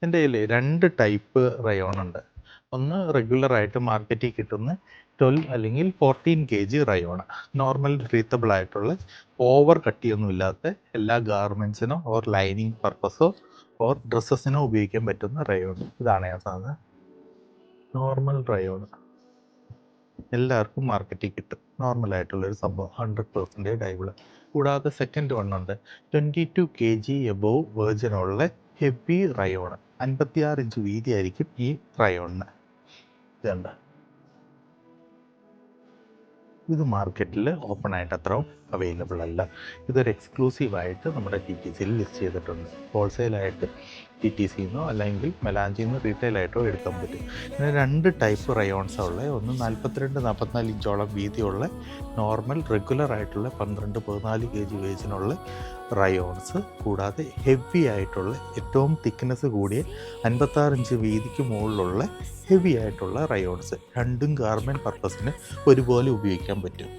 എൻ്റെ കയ്യിൽ 2 type rayon ഉണ്ട്. ഒന്ന് റെഗുലറായിട്ട് മാർക്കറ്റിൽ കിട്ടുന്ന 12 അല്ലെങ്കിൽ 14 kg റയോൺ, നോർമൽ ബ്രീത്തബിൾ ആയിട്ടുള്ള ഓവർ കട്ടിയൊന്നും ഇല്ലാത്ത എല്ലാ ഗാർമെൻറ്റ്സിനോ ഓർ ലൈനിങ് പർപ്പസോ ഓർ ഡ്രസ്സസിനോ ഉപയോഗിക്കാൻ പറ്റുന്ന റയോൺ. ഇതാണ് ഞാൻ സാധനം, നോർമൽ റയോൺ. എല്ലാവർക്കും മാർക്കറ്റിൽ കിട്ടും, നോർമലായിട്ടുള്ളൊരു സംഭവം, 100% ഡൈബിള്. കൂടാതെ സെക്കൻഡ് വൺ ഉണ്ട് 22 kg എബോവ് വേർജിനുള്ള ഹെവി റയോൺ. 56 ഇഞ്ച് വീതിയായിരിക്കും ഈ റയോണിന്. ഇതുണ്ട്, ഇത് മാർക്കറ്റിൽ ഓപ്പൺ ആയിട്ട് അത്ര അവൈലബിൾ അല്ല. ഇതൊരു എക്സ്ക്ലൂസീവായിട്ട് നമ്മുടെ TTCയിൽ ലിസ്റ്റ് ചെയ്തിട്ടുണ്ട്. ഹോൾസെയിലായിട്ട് TTCന്നോ അല്ലെങ്കിൽ മെലാഞ്ചിന്ന് റീറ്റെയിലായിട്ടോ എടുക്കാൻ പറ്റും. പിന്നെ 2 ടൈപ്പ് റയോൺസാണ് ഉള്ളത്. ഒന്ന് 42-44 ഇഞ്ചോളം വീതിയുള്ള നോർമൽ റെഗുലർ ആയിട്ടുള്ള 12-14 kg വേജിനുള്ള റയോൺസ്, കൂടാതെ ഹെവി ആയിട്ടുള്ള ഏറ്റവും തിക്നെസ് കൂടിയ 56 ഇഞ്ച് വീതിക്ക് മുകളിലുള്ള ഹെവി ആയിട്ടുള്ള റയോൺസ്. രണ്ടും ഗാർമെൻറ്റ് പർപ്പസിന് ഒരുപോലെ ഉപയോഗിക്കാൻ പറ്റും.